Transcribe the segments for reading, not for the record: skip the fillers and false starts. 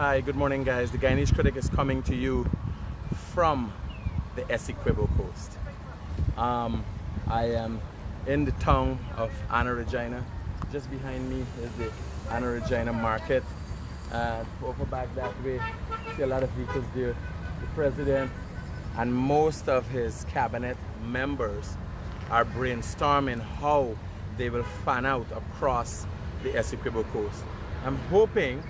Hi, good morning guys. The Guyanese Critic is coming to you from the Essequibo coast. I am in the town of Anna Regina. Just behind me is the Anna Regina market. Over back that way, see a lot of vehicles there. The president and most of his cabinet members are brainstorming how they will fan out across the Essequibo coast. I'm hoping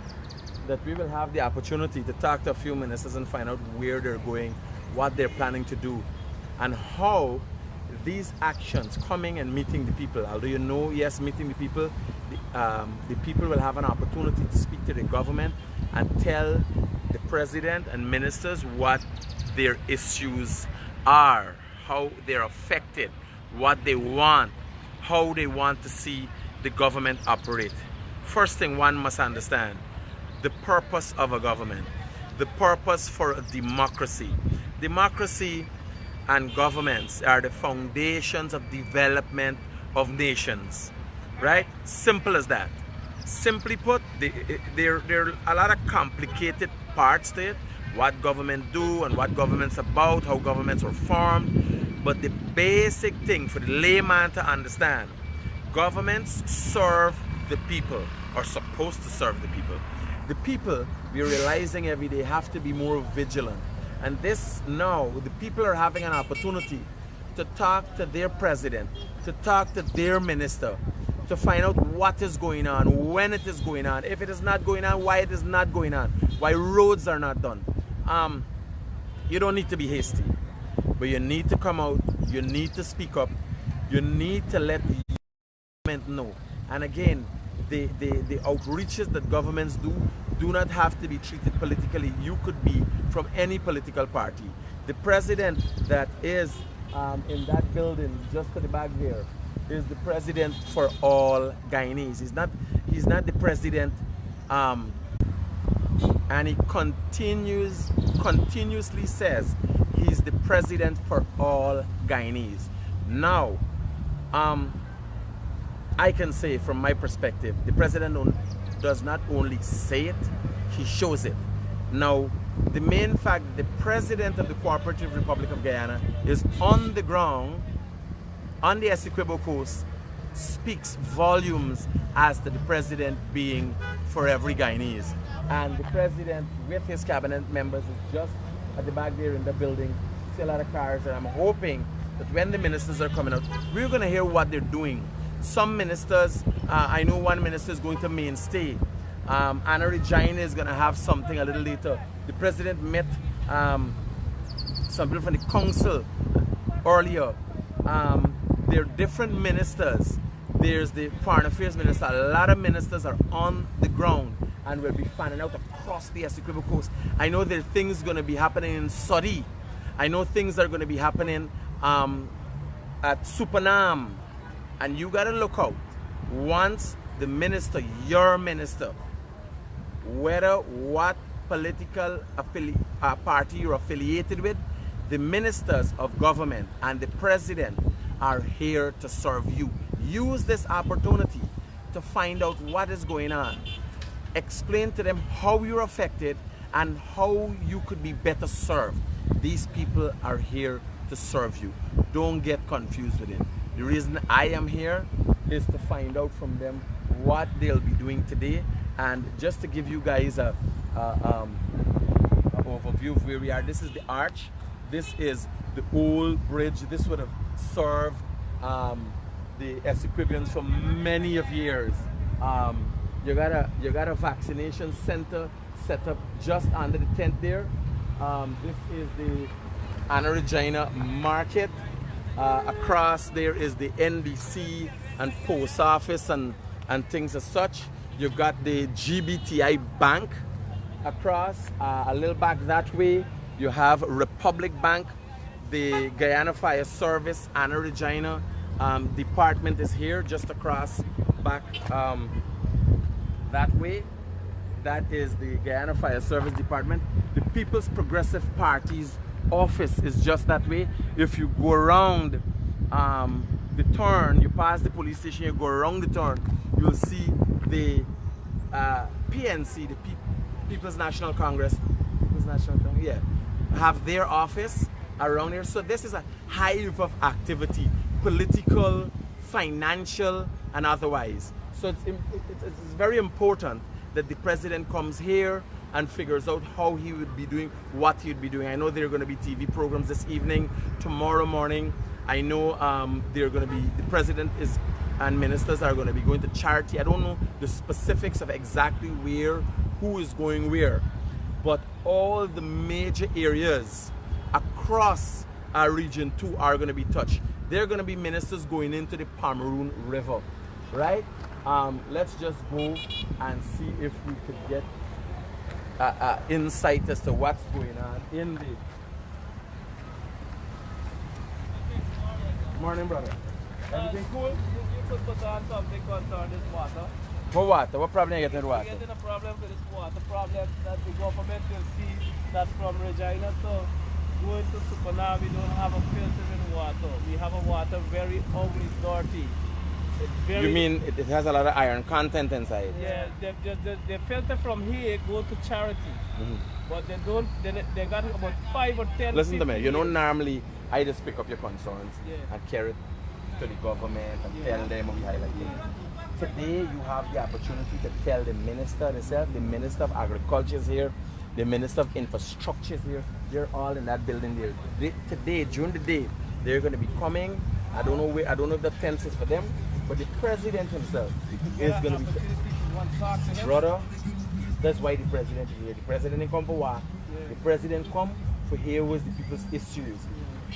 that we will have the opportunity to talk to a few ministers and find out where they're going, what they're planning to do, and how these actions, coming and meeting the people, although yes, meeting the people will have an opportunity to speak to the government and tell the president and ministers what their issues are, how they're affected, what they want, how they want to see the government operate. First thing one must understand: the purpose of a government, the purpose for a democracy. Democracy and governments are the foundations of development of nations, right? Simple as that. Simply put, there are a lot of complicated parts to it, what government do and what government's about, how governments are formed. But the basic thing for the layman to understand: governments serve the people, or supposed to serve the people. The people, we're realizing every day, have to be more vigilant. And this now, the people are having an opportunity to talk to their president, to talk to their minister, to find out what is going on, when it is going on, if it is not going on, why it is not going on, why roads are not done. You don't need to be hasty, but you need to come out, you need to speak up, you need to let the government know. And again, the outreaches that governments do not have to be treated politically. You could be from any political party. The president that is in that building just to the back there is the president for all Guyanese. He's not the president, and he continuously says he's the president for all Guyanese. Now, I can say from my perspective, the president does not only say it, he shows it. Now, the main fact, the president of the Cooperative Republic of Guyana is on the ground, on the Essequibo coast, speaks volumes as to the president being for every Guyanese. And the president with his cabinet members is just at the back there in the building. See a lot of cars, and I'm hoping that when the ministers are coming out, we're going to hear what they're doing. Some ministers, I know one minister is going to mainstay. Anna Regina is going to have something a little later. The president met some people from the council earlier. There are different ministers. There's the foreign affairs minister. A lot of ministers are on the ground and will be fanning out across the Essequibo coast. I know there are things going to be happening in Saudi. I know things are going to be happening at Supanam. And you got to look out. Once the minister, your minister, whether what political party you're affiliated with, the ministers of government and the president are here to serve you. Use this opportunity to find out what is going on. Explain to them how you're affected and how you could be better served. These people are here to serve you. Don't get confused with it. The reason I am here is to find out from them what they'll be doing today, and just to give you guys an overview of where we are. This is the arch. This is the old bridge. This would have served the Essequibians for many of years. You got a vaccination center set up just under the tent there. This is the Anna Regina market. Across there is the NBC and post office and things as such. You've got the GBTI Bank across. A little back that way, you have Republic Bank. The Guyana Fire Service, Anna Regina department is here, just across back that way. That is the Guyana Fire Service department. The People's Progressive Party's office is just that way. If you go around the turn, you pass the police station, you go around the turn, you'll see the PNC, the People's National Congress, yeah, have their office around here. So this is a hive of activity, political, financial, and otherwise. So it's very important that the president comes here and figures out how he would be doing, what he would be doing. I know there are going to be TV programs this evening, tomorrow morning. I know there are going to be, the president is, and ministers are going to be going to charity. I don't know the specifics of exactly where, who is going where, but all the major areas across our region too are going to be touched. There are going to be ministers going into the Pomeroon River, right? Let's just go and see if we could get insight as to what's going on in the... Morning, brother. Everything cool? You could put on something concerning this water. For water? What problem you getting with water? We're getting a problem with this water. Problem that the government will see that from Regina to going to Supana, we don't have a filtering water. We have a water very ugly, dirty. You mean it has a lot of iron content inside? Yeah, they filter from here, go to charity. But they don't, they got about 5 or 10 Listen to me, you know, years. normally I just pick up your concerns and carry it to the government and tell them and we highlight it. Today you have the opportunity to tell the minister himself, the minister of agriculture is here, the minister of infrastructure is here, they're all in that building there. Today, during the day, they're going to be coming. I don't know where, I don't know if the fence is for them, but the president himself is going to be... Brother, that's why the president is here. The president didn't come for war. The president come for here was the people's issues.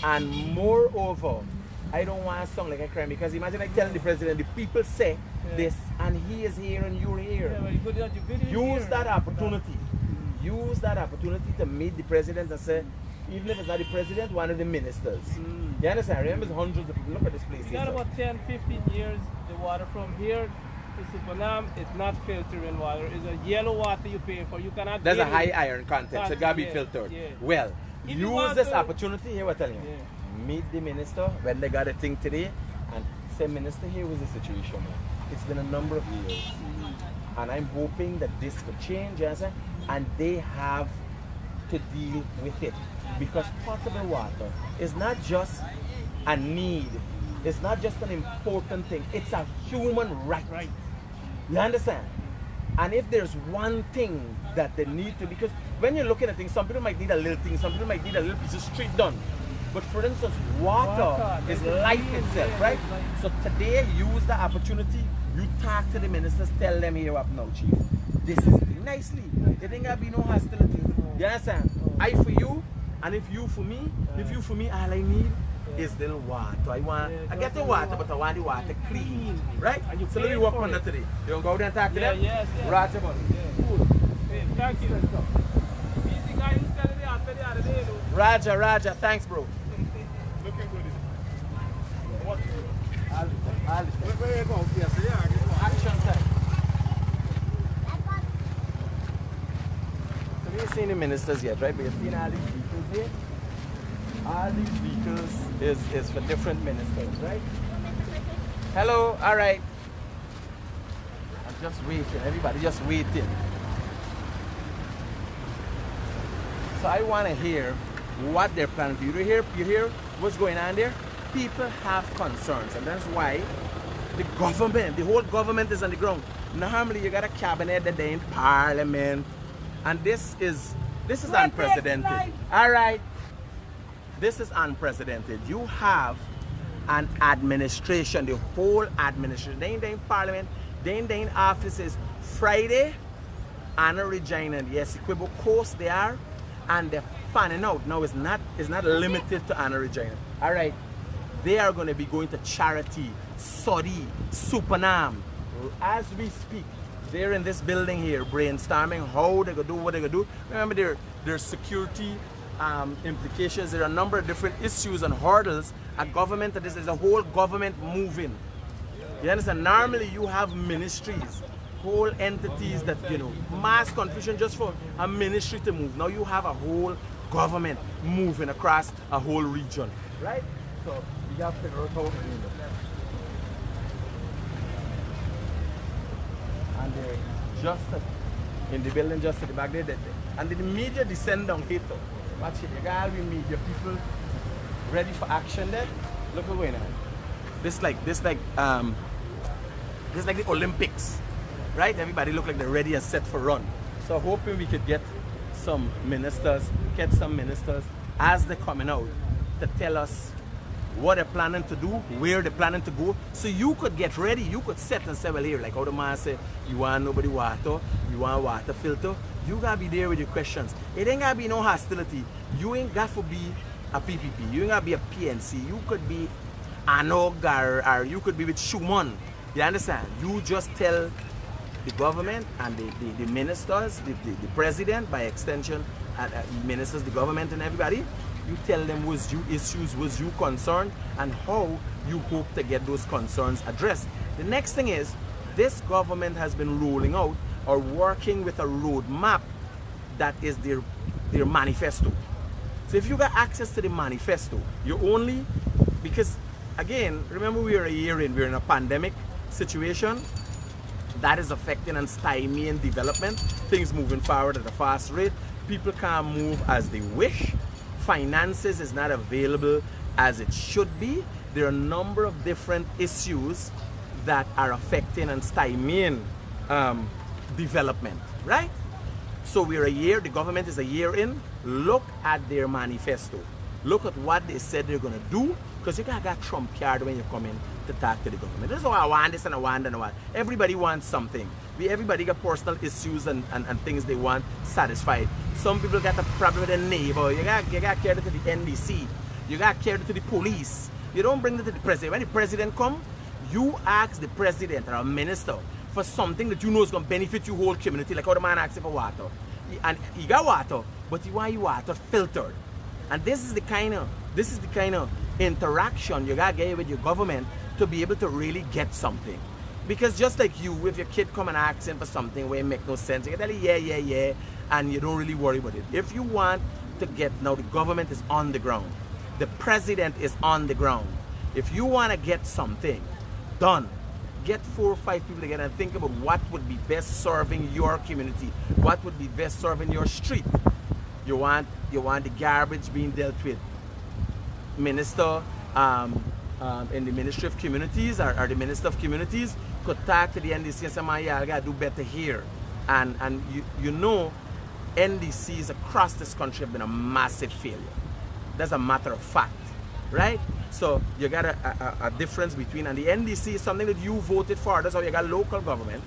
And moreover, I don't want to sound like a crime because imagine I telling the president, the people say this and he is here and you're here. Use that opportunity. Use that opportunity to meet the president and say, even if it's not the president, one of the ministers. You understand? Remember, there's hundreds of people. Look at this place. We got about 10, 15 years, the water from here to Supanam, it's not filtering water. It's a yellow water you pay for. You cannot. There's a high iron content, so it got to be filtered. Well, if use this opportunity, here we're telling you. Meet the minister when they got a thing today and say, Minister, here was the situation. It's been a number of years. And I'm hoping that this could change, and they have to deal with it. Because potable water is not just a need, it's not just an important thing, it's a human right. You understand? And if there's one thing that they need to, because when you're looking at things, some people might need a little thing, some people might need a little piece of street done. But for instance, water is life itself, right? So today, use the opportunity, you talk to the ministers, tell them here up now, Chief. This is nicely. There ain't gonna be no hostility. You understand? I for you, and if you for me, all I need is little water. I get the water, but I want the water clean, right? So let me work on that today. You don't go out there and talk to them? Yes. Roger, buddy. Cool. Thank you. He's the guy who's telling me after the other day, though. Roger. Thanks, bro. Looking good. What? Where are you going? Action time. So we ain't seen the ministers yet, right? But you've seen all these vehicles here. All these vehicles is for different ministers, right? Hello, all right. I'm just waiting. Everybody just waiting. So I want to hear what they're planning to do. You hear what's going on there? People have concerns, and that's why the government, the whole government is on the ground. Normally you got a cabinet that they're in parliament, and this is unprecedented. All right, this is unprecedented. You have an administration, the whole administration. They're in parliament, they're in offices. Friday, Anna Regina, the Essequibo coast they are, and they're fanning out. Now it's not limited to Anna Regina. All right, they are going to be going to charity, Sodi, Supanam. As we speak, they're in this building here brainstorming how they're going to do what they're going to do. Remember, there's security implications. There are a number of different issues and hurdles. A government, this is a whole government moving. You understand? Normally you have ministries, whole entities that, you know, mass confusion just for a ministry to move. Now you have a whole government moving across a whole region, right? So you have to figure out how to do that. And they're just in the building just at the back there. And the media descend down here. Watch it, you got all the media people ready for action there. Look what's going on. This like the Olympics, right? Everybody look like they're ready and set for run. So hoping we could get some ministers as they're coming out to tell us what they're planning to do, where they're planning to go, so you could get ready. You could set and say, well, here, like how the man said, you want nobody water, you want water filter, you gotta be there with your questions. It ain't gotta be no hostility. You ain't got to be a PPP, you ain't gotta be a PNC, you could be ANOG or you could be with Schumann. You understand? You just tell the government and the ministers, the president by extension, ministers, the government and everybody, you tell them was you issues, was you concerned, and how you hope to get those concerns addressed. The next thing is, this government has been rolling out or working with a roadmap that is their manifesto. So if you got access to the manifesto, you only, because again, remember we are a year in, we're in a pandemic situation that is affecting and stymieing development, things moving forward at a fast rate, people can't move as they wish, finances is not available as it should be. There are a number of different issues that are affecting and stymieing development, right? So we're a year, the government is a year in. Look at their manifesto. Look at what they said they're gonna do, because you gotta get Trump card when you come in to talk to the government. This is why I want this and I want and I want. Everybody wants something. Everybody got personal issues and things they want satisfied. Some people got a problem with their neighbor. You got carried to the NDC. You got carried to the police. You don't bring it to the president. When the president come, you ask the president or a minister for something that you know is going to benefit your whole community, like how the man asks for water. And he got water, but he want your water filtered. And this is the kind of interaction you got to get with your government to be able to really get something. Because just like you, if your kid come and ask him for something where it make no sense, you can tell him yeah, and you don't really worry about it. If you want to get, now the government is on the ground. The president is on the ground. If you want to get something done, get 4 or 5 people together and think about what would be best serving your community, what would be best serving your street. You want the garbage being dealt with. Minister in the Ministry of Communities or the Minister of Communities could talk to the NDC and say, man, yeah, I gotta do better here. And you know, NDCs across this country have been a massive failure. That's a matter of fact, right? So you got a difference between, and the NDC is something that you voted for. That's how you got local government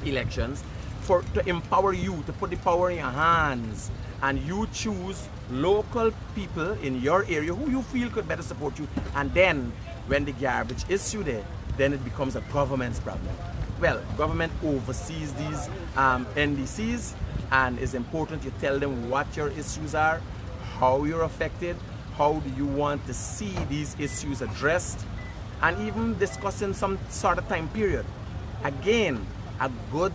elections to empower you, to put the power in your hands, and you choose local people in your area who you feel could better support you. And then when the garbage issue there, then it becomes a government's problem. Well, government oversees these NDCs, and it's important you tell them what your issues are, how you're affected, how do you want to see these issues addressed, and even discussing some sort of time period. Again, a good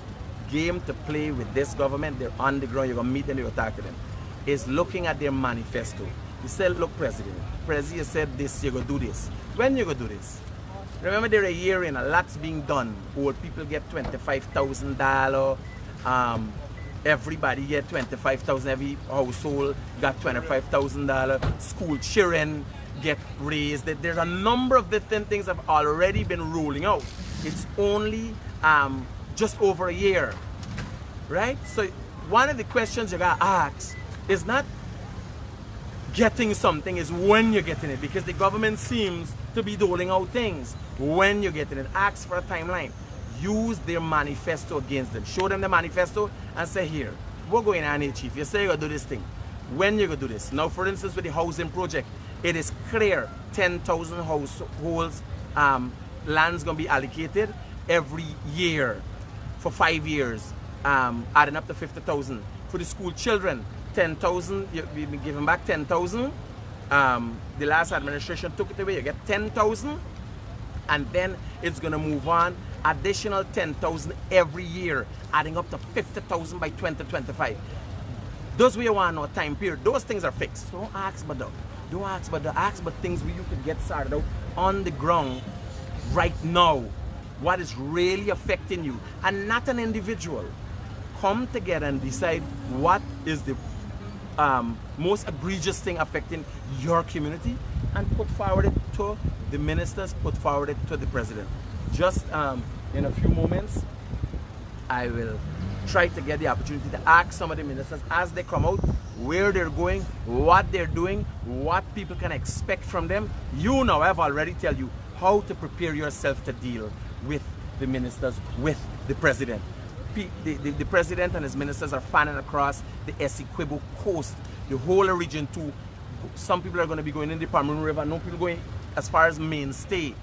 game to play with this government, they're on the ground, you're going to meet them, you're going to talk to them, is looking at their manifesto. You said, look, President, you said this, you're going to do this. When you're going to do this? Remember, they're a year in, a lot's being done. Old people get $25,000. Everybody get $25,000. Every household got $25,000. School children get raised. There's a number of different things that have already been rolling out. It's only just over a year, right? So one of the questions you gotta ask is not getting something, is when you're getting it, because the government seems to be doling out things. When you're getting it, ask for a timeline. Use their manifesto against them. Show them the manifesto and say, here, what's going on here, Chief? You say you're gonna do this thing. When you're gonna do this? Now, for instance, with the housing project, it is clear 10,000 households, land's gonna be allocated every year for 5 years, adding up to 50,000. For the school children, 10,000, you've been giving back 10,000. The last administration took it away, you get 10,000, and then it's gonna move on, additional 10,000 every year, adding up to 50,000 by 2025. Those we want no time period. Those things are fixed. Don't ask but ask but things where you could get started out on the ground right now. What is really affecting you, and not an individual. come together and decide what is the most egregious thing affecting your community and put forward it to the ministers, put forward it to the president. Just in a few moments, I will try to get the opportunity to ask some of the ministers as they come out where they're going, what they're doing, what people can expect from them. You know, I've already tell you how to prepare yourself to deal with the ministers, with the president. The president and his ministers are fanning across the Essequibo coast, the whole region too. Some people are going to be going in the Palm River, no people going as far as mainstay.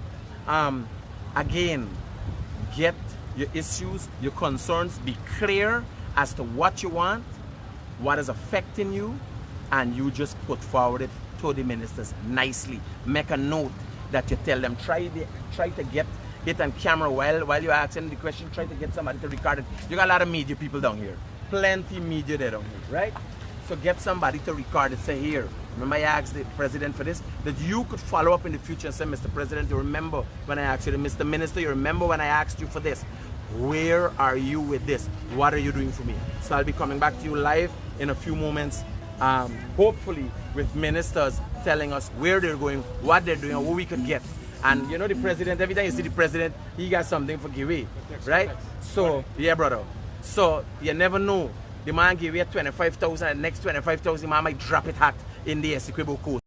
Again, get your issues, your concerns, be clear as to what you want, what is affecting you, and you just put forward it to the ministers nicely. Make a note that you tell them, try to get it on camera while you're asking the question, try to get somebody to record it. You got a lot of media people down here, plenty media there down here, right? So get somebody to record it, say, here, remember I asked the president for this, that you could follow up in the future and say, Mr. President, you remember when I asked you, Mr. Minister, you remember when I asked you for this? Where are you with this? What are you doing for me? So I'll be coming back to you live in a few moments, hopefully with ministers telling us where they're going, what they're doing, or what we could get. And you know the president, every time you see the president, he got something for give away, right? So, yeah, brother. So, you never know. The man give away 25,000, and next 25,000, the man might drop it hot in the Essequibo coast.